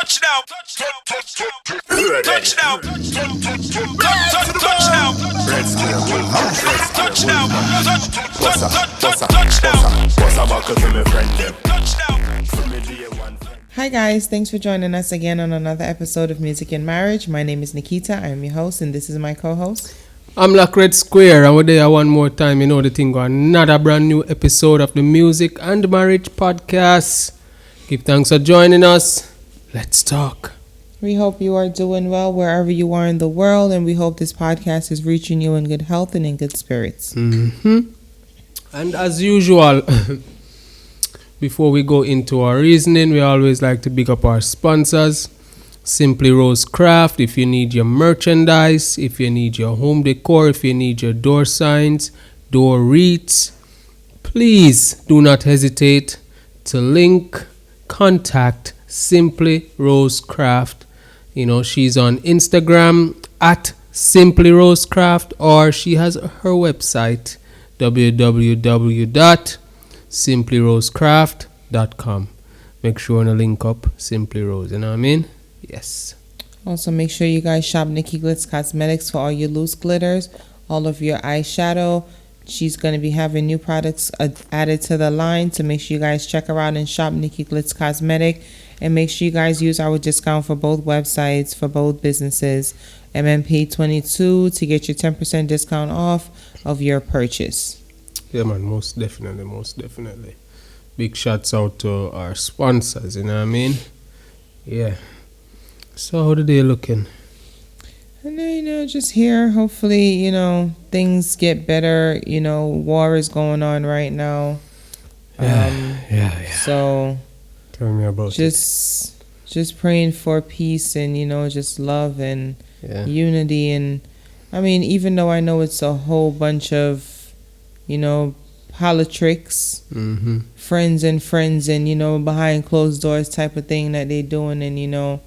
Touchdown. Touchdown. Hi guys, thanks for joining us again on another episode of Music and Marriage. My name is Nikita, I am your host, and this is my co-host. I'm Black Red Square, and we're there one more time, you know the thing, another brand new episode of the Music and Marriage Podcast. Give thanks for joining us. Let's talk. We hope you are doing well wherever you are in the world, and we hope this podcast is reaching you in good health and in good spirits. And as usual, before we go into our reasoning, we always like to big up our sponsors. Simply Rose Craft. If you need your merchandise, if you need your home decor, if you need your door signs, door wreaths, please do not hesitate to link, contact Simply Rose Craft. You know, she's on Instagram at Simply Rose Craft, or she has her website www.simplyrosecraft.com. Make sure to link up Simply Rose, you know what I mean? Yes. Also, make sure you guys shop Nikki Glitz Cosmetics for all your loose glitters, all of your eyeshadow. She's going to be having new products added to the line, so make sure you guys check her out and shop Nikki Glitz Cosmetic. And make sure you guys use our discount for both websites, for both businesses, MMP22, to get your 10% discount off of your purchase. Yeah, man, most definitely. Big shouts out to our sponsors, you know what I mean? Yeah. So how the day looking? And just here, hopefully, things get better. War is going on right now. Yeah. So tell me about just praying for peace and, just love and unity. And I mean, even though I know it's a whole bunch of, politics, friends and behind closed doors type of thing that they're doing. And,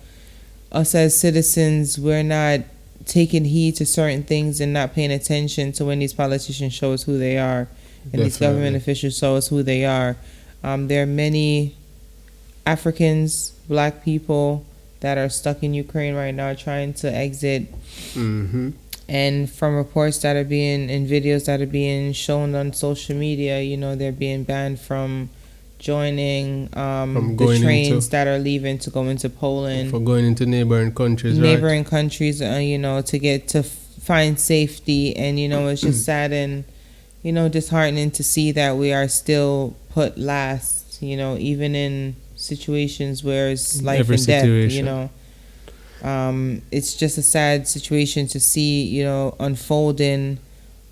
us as citizens, we're not taking heed to certain things and not paying attention to when these politicians show us who they are and these government officials show us who they are. There are many Africans, black people that are stuck in Ukraine right now trying to exit. And from reports that are being and videos that are being shown on social media, they're being banned from joining the trains that are leaving to go into Poland. For going into neighboring countries, to get to find safety. And, it's just sad and, disheartening to see that we are still put last, even in situations where it's life and death, it's just a sad situation to see, unfolding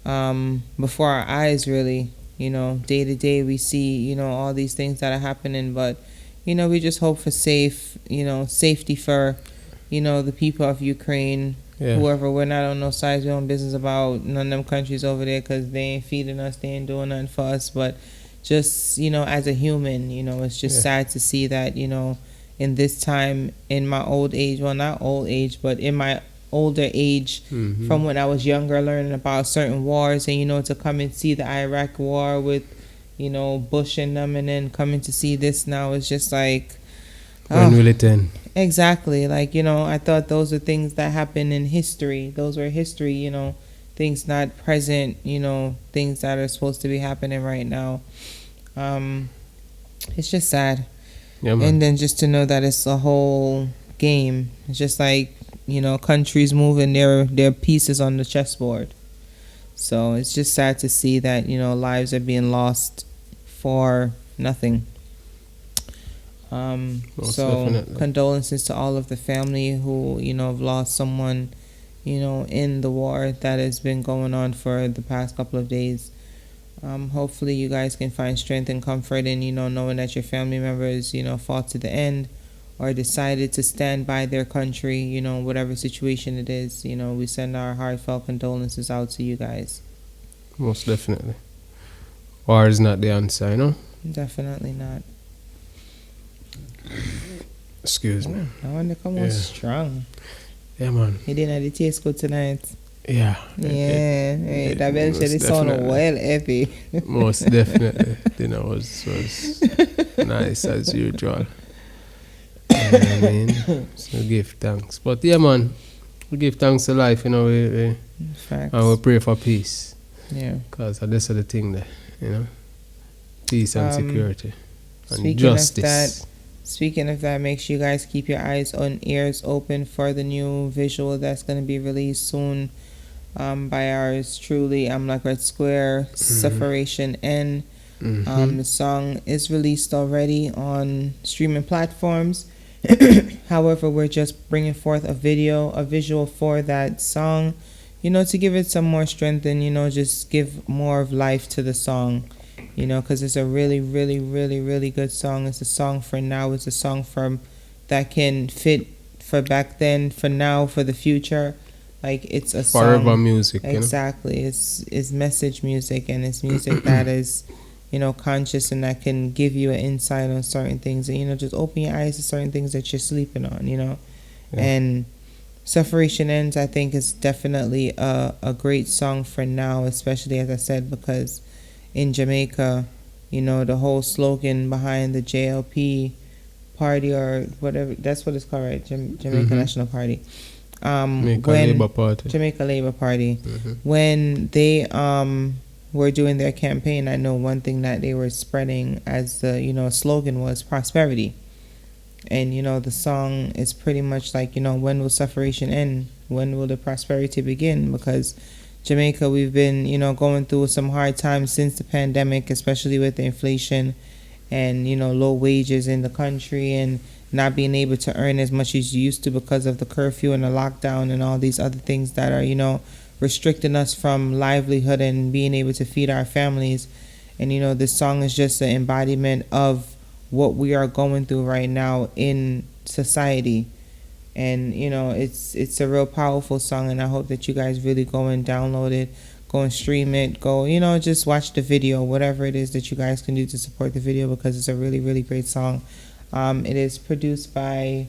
before our eyes, really. Day to day we see, all these things that are happening, but, we just hope for safety for, the people of Ukraine, whoever. We're not on no sides, we don't business about none of them countries over there because they ain't feeding us, they ain't doing nothing for us, but just, as a human, it's just sad to see that, in this time, in my old age, well, not old age, but in my older age, from when I was younger, learning about certain wars and, to come and see the Iraq war with, Bush and them, and then coming to see this now is just like... When will it end? Exactly. Like, I thought those are things that happened in history. Those were history, things not present, things that are supposed to be happening right now. It's just sad. Yeah, man. And then just to know that it's a whole game. It's just like, countries moving their pieces on the chessboard. So it's just sad to see that, lives are being lost for nothing. Definitely. Condolences to all of the family who, have lost someone, in the war that has been going on for the past couple of days. Hopefully you guys can find strength and comfort in, knowing that your family members, fought to the end or decided to stand by their country, whatever situation it is. We send our heartfelt condolences out to you guys. Most definitely. War is not the answer, Definitely not. Excuse me. I want to come on strong. Yeah, man. He didn't have the taste good tonight. Yeah. Hey, that bell said it sounded well heavy. Most definitely. Dinner was nice as usual. You know what I mean? So give thanks. But yeah, man, we give thanks to life, you know, Facts. and we pray for peace. Yeah. Because this is the thing there, you know? Peace and security. And Speaking justice. Speaking of that, make sure you guys keep your eyes and ears open for the new visual that's going to be released soon by ours truly. I'm like Red Square, Separation N. The song is released already on streaming platforms. However, we're just bringing forth a visual for that song, you know, to give it some more strength and, you know, just give more of life to the song. You know, because it's a really, really, really, really good song. It's a song for now. It's a song that can fit for back then, for now, for the future. Like, it's a forever song. Music. Exactly. You know? It's message music, and it's music that is, you know, conscious and that can give you an insight on certain things, and, you know, just open your eyes to certain things that you're sleeping on, you know. Yeah. And Separation Ends, I think, is definitely a great song for now, especially, as I said, because in Jamaica, you know, the whole slogan behind the JLP party, or whatever, that's what it's called, right? Jamaica National Party. Jamaica Labour Party. Jamaica Labour Party. When they were doing their campaign, I know one thing that they were spreading as the, you know, slogan was prosperity. And, you know, the song is pretty much like, you know, when will separation end? When will the prosperity begin? Because Jamaica, we've been, you know, going through some hard times since the pandemic, especially with the inflation and, you know, low wages in the country and not being able to earn as much as you used to because of the curfew and the lockdown and all these other things that are, you know, restricting us from livelihood and being able to feed our families. And, you know, this song is just an embodiment of what we are going through right now in society. And, you know, it's a real powerful song, and I hope that you guys really go and download it, go and stream it, go, you know, just watch the video, whatever it is that you guys can do to support the video, because it's a really, really great song. It is produced by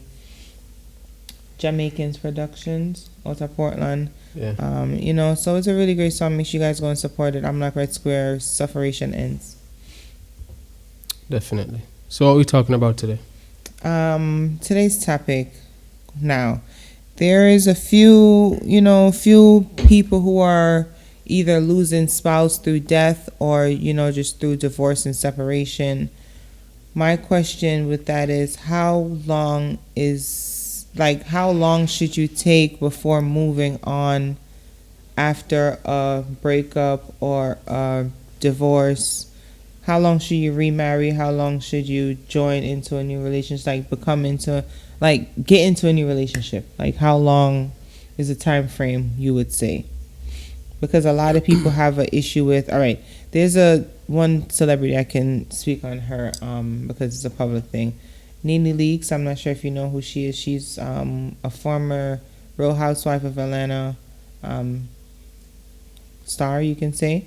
Jamaicans Productions out of Portland. Yeah. You know, so it's a really great song. Make sure you guys go and support it. I'm like Red Square, Separation Ends. Definitely. So what are we talking about today? Today's topic. Now, there is a few people who are either losing spouse through death or, you know, just through divorce and separation. My question with that is, how long should you take before moving on after a breakup or a divorce? How long should you remarry? How long should you join into a new relationship, get into a new relationship? Like, how long is the time frame you would say? Because a lot of people have an issue with, all right, there's one celebrity I can speak on her because it's a public thing. Nene Leakes, I'm not sure if you know who she is. She's a former Real Housewife of Atlanta star, you can say.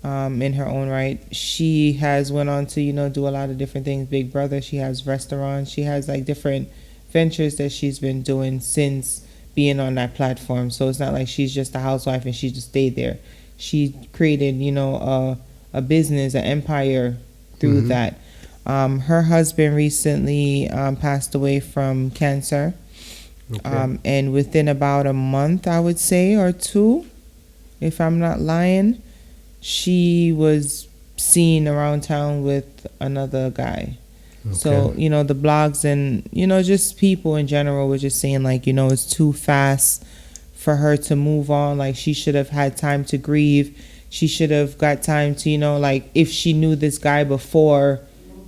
In her own right, she has went on to, you know, do a lot of different things. Big Brother, she has restaurants, she has like different ventures that she's been doing since being on that platform. So it's not like she's just a housewife and she just stayed there. She created, you know, a business, an empire through that. Her husband recently passed away from cancer. Okay. And within about a month, I would say, or two, if I'm not lying, she was seen around town with another guy. Okay. So, you know, the blogs and, you know, just people in general were just saying, like, you know, it's too fast for her to move on. Like, she should have had time to grieve. She should have got time to, you know, like, if she knew this guy before,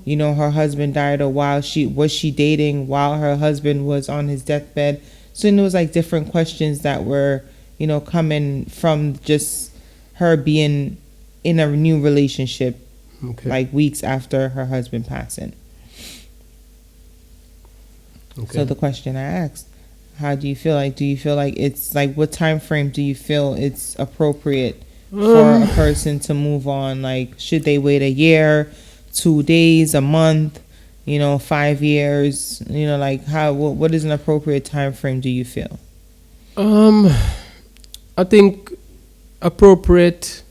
you know, her husband died, or while she dating while her husband was on his deathbed. So, you know, it was like different questions that were, you know, coming from just her being in a new relationship, like weeks after her husband passing. Okay. So the question I asked, how do you feel like? Do you feel like it's like, what time frame do you feel it's appropriate for a person to move on? Like, should they wait a year, 2 days, a month, you know, 5 years? You know, like, what is an appropriate time frame, do you feel? I think appropriate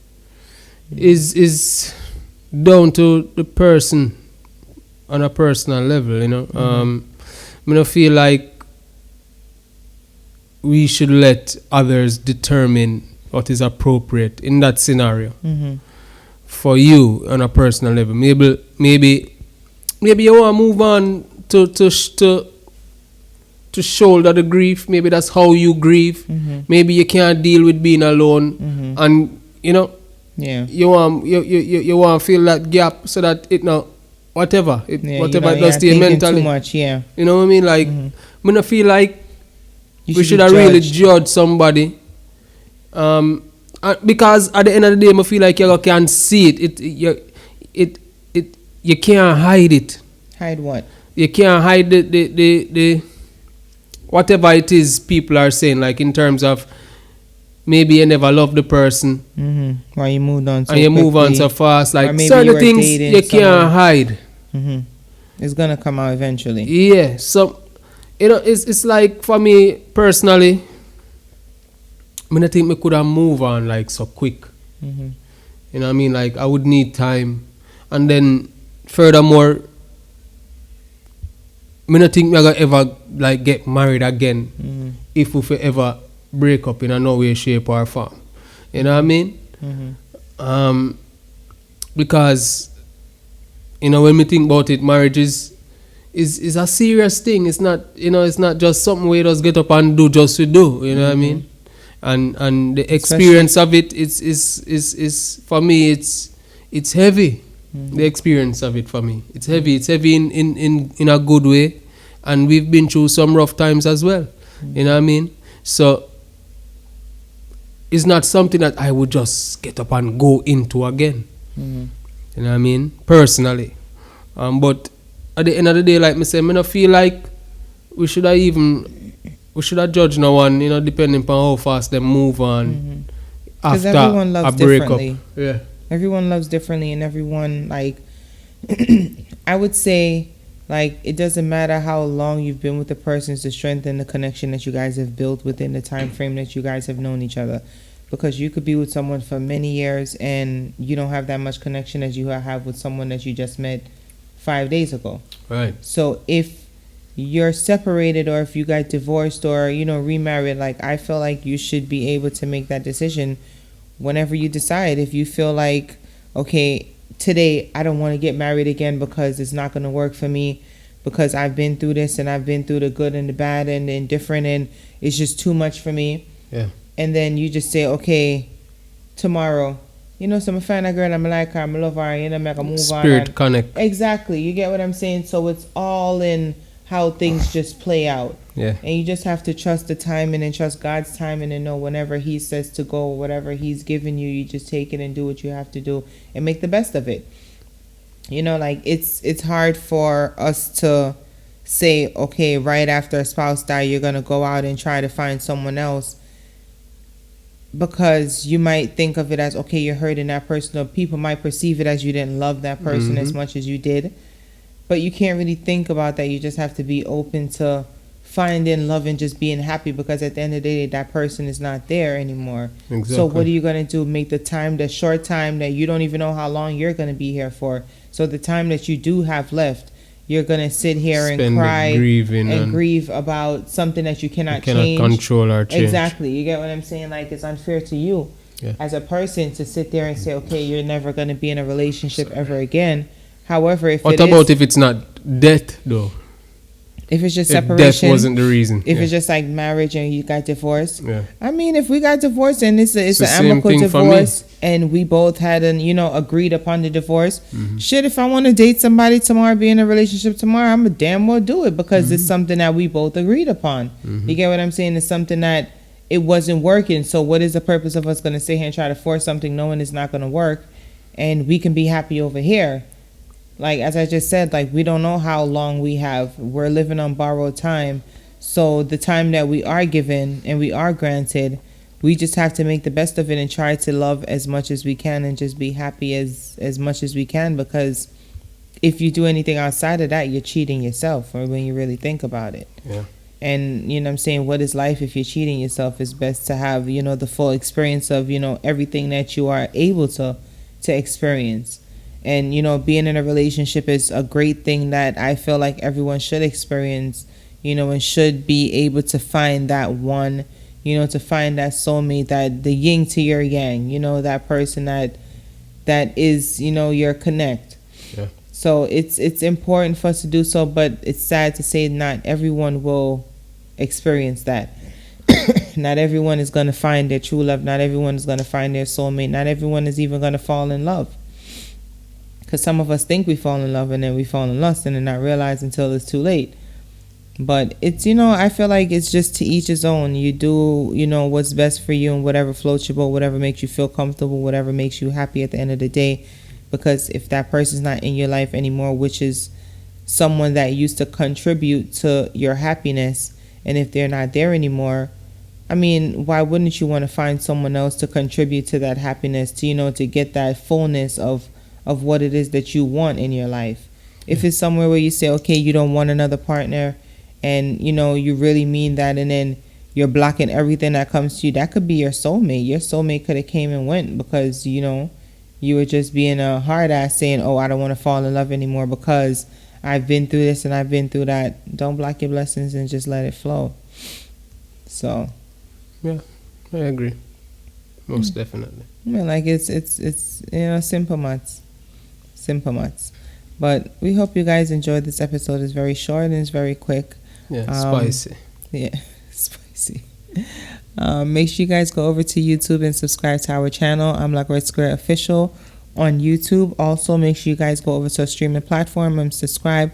is down to the person on a personal level, you know. I don't feel like we should let others determine what is appropriate in that scenario for you on a personal level. Maybe you want to move on to shoulder the grief. Maybe that's how you grieve. Maybe you can't deal with being alone, and you want to fill that gap so that it now whatever it does to you mentally. Too much, yeah. You know what I mean? Like, I don't feel like we should be have really judged. judged somebody. Because at the end of the day, I feel like you can see it. You can't hide it. Hide what? You can't hide the whatever it is people are saying, like in terms of maybe you never loved the person. Why you moved on so and you move on quickly. so fast. Or Like maybe certain you were things dating you can't hide. It's gonna come out eventually. Yeah. So it's like for me personally, I mean, I think I could have moved on like so quick. You know what I mean? Like I would need time. And then furthermore, I don't think we're gonna ever like get married again if we ever break up in a no way, shape or form. You know what I mean? Because when we think about it, marriage is a serious thing. It's not it's not just something we just get up and do just to do. You know what I mean? And the experience of it is for me it's heavy. The experience of it for me, it's heavy. It's heavy in a good way, and we've been through some rough times as well. You know what I mean? So it's not something that I would just get up and go into again. You know what I mean? Personally, but at the end of the day, like I say, I don't feel like we should have judged no one. Depending upon how fast they move on after everyone loves a breakup. differently. Yeah. Everyone loves differently, and everyone, like, I would say, like, it doesn't matter how long you've been with the person, it's the strength and the connection that you guys have built within the time frame that you guys have known each other. Because you could be with someone for many years and you don't have that much connection as you have with someone that you just met 5 days ago. Right. So if you're separated, or if you got divorced, or remarried, like, I feel like you should be able to make that decision whenever you decide. If you feel like, okay, today I don't want to get married again because it's not going to work for me, because I've been through this and I've been through the good and the bad and the indifferent, and it's just too much for me. Yeah. And then you just say, okay, tomorrow, so I'm find a girl, I'm like her, I love her, make a move on. Spirit connect. Exactly. You get what I'm saying? So it's all in how things just play out. Yeah. And you just have to trust the timing and trust God's timing, and know whenever He says to go, whatever He's given you, you just take it and do what you have to do and make the best of it. Like, it's hard for us to say, okay, right after a spouse dies, you're going to go out and try to find someone else, because you might think of it as, okay, you're hurting that person, or people might perceive it as you didn't love that person as much as you did. But you can't really think about that. You just have to be open to finding love and just being happy, because at the end of the day, that person is not there anymore. Exactly. So what are you going to do? Make the short time that you don't even know how long you're going to be here for. So the time that you do have left, you're going to sit here and cry and grieve about something that you cannot change. Control or change. Exactly. You get what I'm saying? Like, it's unfair to you as a person to sit there and say, okay, you're never going to be in a relationship ever again. However, if if it's not death though? If it's just if separation, death wasn't the reason. If it's just like marriage and you got divorced. Yeah. I mean, if we got divorced and it's an same amicable thing for me. divorce, and we both had agreed upon the divorce, shit, if I want to date somebody tomorrow, be in a relationship tomorrow, I'm a damn well do it, because it's something that we both agreed upon. You get what I'm saying? It's something that it wasn't working. So what is the purpose of us going to sit here and try to force something knowing it's not going to work, and we can be happy over here? Like, as I just said, like, we don't know how long we have. We're living on borrowed time. So the time that we are given and we are granted, we just have to make the best of it and try to love as much as we can and just be happy as much as we can, because if you do anything outside of that, you're cheating yourself, or when you really think about it. Yeah. And, I'm saying, what is life if you're cheating yourself? It's best to have, the full experience of, everything that you are able to experience. And, being in a relationship is a great thing that I feel like everyone should experience, and should be able to find that one, to find that soulmate, that the yin to your yang, that person that is, your connect. Yeah. So it's important for us to do so, but it's sad to say not everyone will experience that. Not everyone is going to find their true love. Not everyone is going to find their soulmate. Not everyone is even going to fall in love. Because some of us think we fall in love and then we fall in lust and then not realize until it's too late. But it's, I feel like it's just to each his own. You do, what's best for you and whatever floats your boat, whatever makes you feel comfortable, whatever makes you happy at the end of the day. Because if that person's not in your life anymore, which is someone that used to contribute to your happiness, and if they're not there anymore, I mean, why wouldn't you want to find someone else to contribute to that happiness, to get that fullness of what it is that you want in your life? If it's somewhere where you say, okay, you don't want another partner, and, you really mean that, and then you're blocking everything that comes to you, that could be your soulmate. Your soulmate could have came and went because, you were just being a hard ass saying, oh, I don't want to fall in love anymore because I've been through this and I've been through that. Don't block your blessings and just let it flow. So. Yeah, I agree. Most definitely. Like it's simple maths. Simple maths. But we hope you guys enjoyed this episode. It's very short and it's very quick. Yeah, spicy. Yeah, spicy. Make sure you guys go over to YouTube and subscribe to our channel. I'm like Red Square Official on YouTube. Also, make sure you guys go over to our streaming platform and subscribe.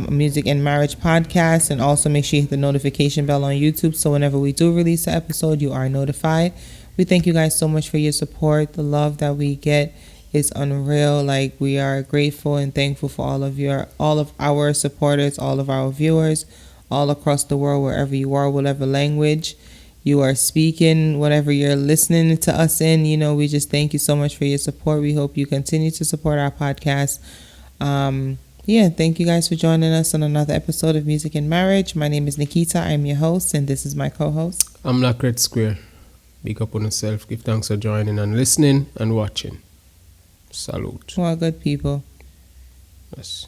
Music and Marriage podcast, and also make sure you hit the notification bell on YouTube so whenever we do release an episode, you are notified. We thank you guys so much for your support. The love that we get is unreal. Like, we are grateful and thankful for all of our supporters, all of our viewers, all across the world, wherever you are, whatever language you are speaking, whatever you're listening to us in. We just thank you so much for your support. We hope you continue to support our podcast. Thank you guys for joining us on another episode of Music and Marriage. My name is Nikita. I'm your host, and this is my co-host. I'm like Red Square. Big up on yourself. Give thanks for joining and listening and watching. Salute. Well, good people. Yes.